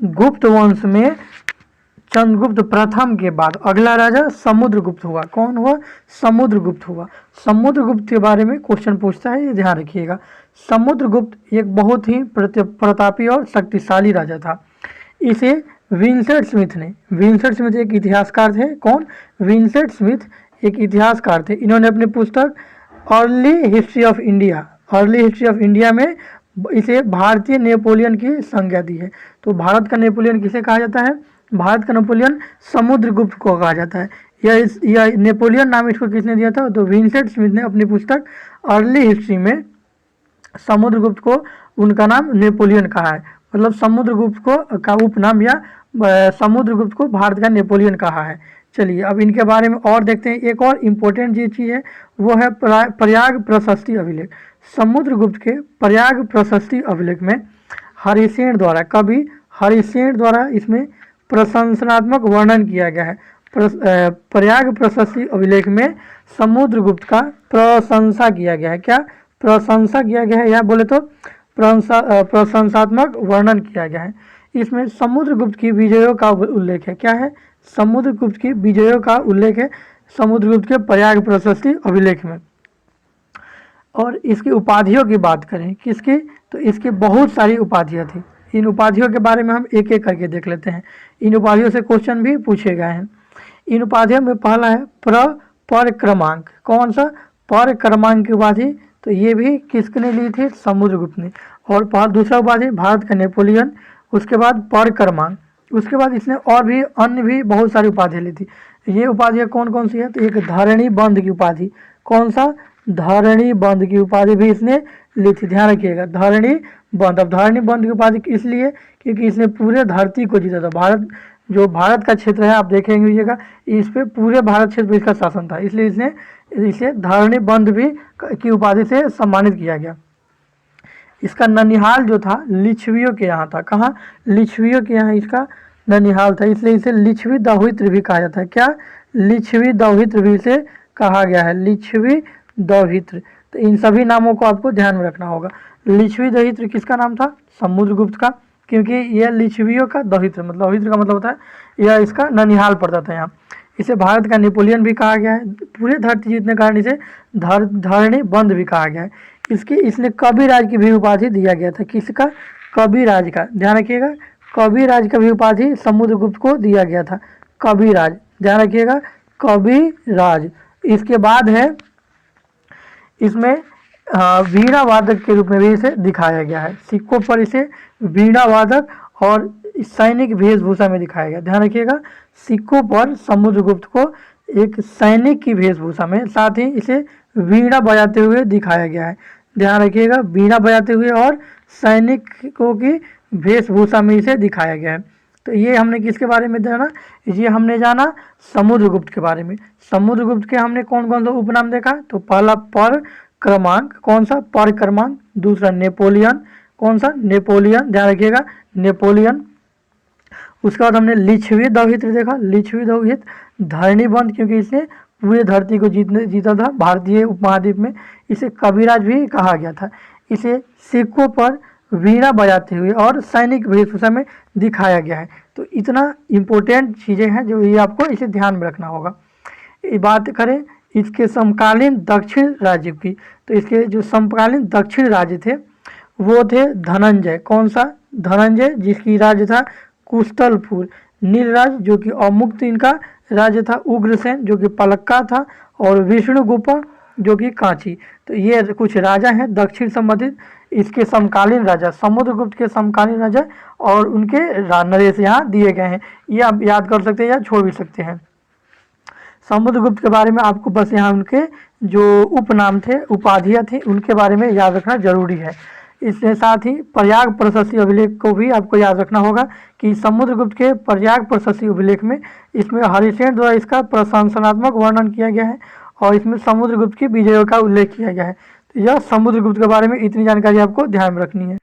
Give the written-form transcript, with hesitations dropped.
गुप्त वंश में चंद्रगुप्त प्रथम के बाद अगला राजा समुद्रगुप्त हुआ। कौन हुआ? समुद्रगुप्त हुआ। समुद्रगुप्त के बारे में क्वेश्चन पूछता है, ये ध्यान रखिएगा। समुद्रगुप्त एक बहुत ही प्रतापी और शक्तिशाली राजा था। इसे विंसेंट स्मिथ ने, विंसेंट स्मिथ एक इतिहासकार थे। कौन? विंसेंट स्मिथ एक इतिहासकार थे। इन्होंने अपनी पुस्तक early history of India, early history of India में इसे भारतीय नेपोलियन की संज्ञा दी है। तो भारत का नेपोलियन किसे कहा जाता है? भारत का नेपोलियन समुद्रगुप्त को कहा जाता है। यह नेपोलियन नाम इसको किसने दिया था? तो विंसेंट स्मिथ ने अपनी पुस्तक अर्ली हिस्ट्री में समुद्रगुप्त को उनका नाम नेपोलियन कहा है। मतलब समुद्रगुप्त को का उपनाम या समुद्रगुप्त को भारत का नेपोलियन कहा है। चलिए अब इनके बारे में और देखते हैं। एक और इम्पोर्टेंट जो चीज़ है वो है प्रयाग प्रशस्ति अभिलेख। समुद्रगुप्त के प्रयाग प्रशस्ति अभिलेख में हरिसेन द्वारा, कवि हरिसेन द्वारा इसमें प्रशंसनात्मक वर्णन किया गया है। प्रयाग प्रशस्ति अभिलेख में समुद्रगुप्त का प्रशंसा किया गया है। क्या प्रशंसा किया गया है? या बोले तो प्रशंसात्मक वर्णन किया गया है। इसमें समुद्रगुप्त की विजयों का उल्लेख है। क्या है? समुद्रगुप्त की विजयों का उल्लेख है समुद्रगुप्त के प्रयाग प्रशस्ति अभिलेख में। और इसकी उपाधियों की बात करें, किसकी? तो इसकी बहुत सारी उपाधियाँ थी। इन उपाधियों के बारे में हम एक एक करके देख लेते हैं। इन उपाधियों से क्वेश्चन भी पूछे गए हैं। इन उपाधियों में पहला है पर क्रमांक। कौन सा? पर क्रमांक की उपाधि। तो ये भी किसने ली थी? समुद्रगुप्त ने। और दूसरा उपाधि भारत का नेपोलियन। उसके बाद पर क्रमांक। उसके बाद इसने और भी अन्य भी बहुत सारी उपाधियाँ ली थी। ये उपाधियाँ कौन कौन सी है? तो एक धरणी बंध की उपाधि। कौन सा? धरणी बंध की उपाधि भी इसने ली थी। ध्यान रखिएगा, धरणी बंध। अब धरणी बंध की उपाधि इसलिए क्योंकि इसने पूरे धरती को जीता था। भारत, जो भारत का क्षेत्र है आप देखेंगे इस पे पूरे भारत क्षेत्र पर इसका शासन था, इसलिए इसने इसे धरणी बंध भी की उपाधि से सम्मानित किया गया। इसका ननिहाल जो था लिच्छवियों के यहाँ था। कहाँ? लिच्छवियों के यहाँ इसका ननिहाल था, इसलिए इसे लिच्छवी दौहित्र भी कहा जाता है। क्या? लिच्छवी दौहित्र भी इसे कहा गया है, लिच्छवी दौहित्र। तो इन सभी नामों को आपको ध्यान में रखना होगा। लिच्छवी दौहित्र किसका नाम था? समुद्रगुप्त का, क्योंकि यह लिच्छवियों का दौहित्र, मतलब दौहित्र का मतलब होता है यह इसका ननिहाल पड़ता था यहाँ। इसे भारत का नेपोलियन भी कहा गया है। पूरे धरती जीतने के कारण इसे धरणी बंध भी कहा गया है। इसने कविराज की भी उपाधि दिया गया था। किसका? कविराज का। ध्यान रखिएगा, कविराज का भी उपाधि समुद्रगुप्त को दिया गया था। कविराज, ध्यान रखिएगा, कविराज। इसके बाद है इसमें वीणा वादक के रूप में भी इसे दिखाया गया है। सिक्कों पर इसे वीणा वादक और सैनिक वेशभूषा में दिखाया गया। ध्यान रखिएगा, सिक्कों पर समुद्रगुप्त को एक सैनिक की वेशभूषा में, साथ ही इसे वीणा बजाते हुए दिखाया गया है। ध्यान रखिएगा, वीणा बजाते हुए और सैनिकों की वेशभूषा में इसे दिखाया गया है। तो ये हमने किसके बारे में जाना? ये हमने जाना समुद्रगुप्त के बारे में। समुद्रगुप्त के हमने कौन कौन सा उपनाम देखा? तो पहला पर क्रमांक। कौन सा? पर क्रमांक। दूसरा नेपोलियन। कौन सा? नेपोलियन, ध्यान रखिएगा, नेपोलियन। उसके बाद हमने लिच्छवी दौहित्र देखा। लिच्छवी दौहित्र धरणी बंध, क्योंकि इसे पूरे धरती को जीता था भारतीय उपमहाद्वीप में। इसे कविराज भी कहा गया था। इसे सिक्कों पर वीणा बजाते हुए और सैनिक वेशभूषा में दिखाया गया है। तो इतना इम्पोर्टेंट चीज़ें हैं जो ये आपको इसे ध्यान में रखना होगा। ये बात करें इसके समकालीन दक्षिण राज्य की, तो इसके जो समकालीन दक्षिण राज्य थे वो थे धनंजय। कौन सा? धनंजय, जिसकी राज्य था कुशलपुर। नीलराज, जो कि अमुक्त इनका राज्य था। उग्रसेन, जो कि पलक्का था। और विष्णुगुप्त, जो कि कांची। तो ये कुछ राजा हैं दक्षिण संबंधित इसके समकालीन राजा, समुद्रगुप्त के समकालीन राजा, और उनके नरेश यहाँ दिए गए हैं। ये आप याद कर सकते हैं या छोड़ भी सकते हैं। समुद्रगुप्त के बारे में आपको बस यहाँ उनके जो उपनाम थे, उपाधियाँ थी, उनके बारे में याद रखना जरूरी है। इसके साथ ही प्रयाग प्रशस्ति अभिलेख को भी आपको याद रखना होगा कि समुद्रगुप्त के प्रयाग प्रशस्ति अभिलेख में इसमें हरिसेन द्वारा इसका प्रशंसनात्मक वर्णन किया गया है और इसमें समुद्रगुप्त की विजयों का उल्लेख किया गया है। तो यह समुद्रगुप्त के बारे में इतनी जानकारी आपको ध्यान में रखनी है।